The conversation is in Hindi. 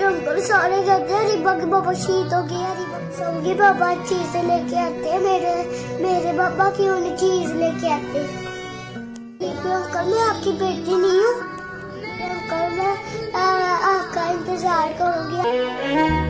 अंकल सारे कहते हैं रिबा के पापा शहीद हो गए, रिबा सऊदी पापा चीज लेके आते, मेरे पापा क्यों नहीं चीज लेके आते। अंकल मैं आपकी बेटी नहीं हूँ, अंकल मैं आपका इंतजार करूंगी।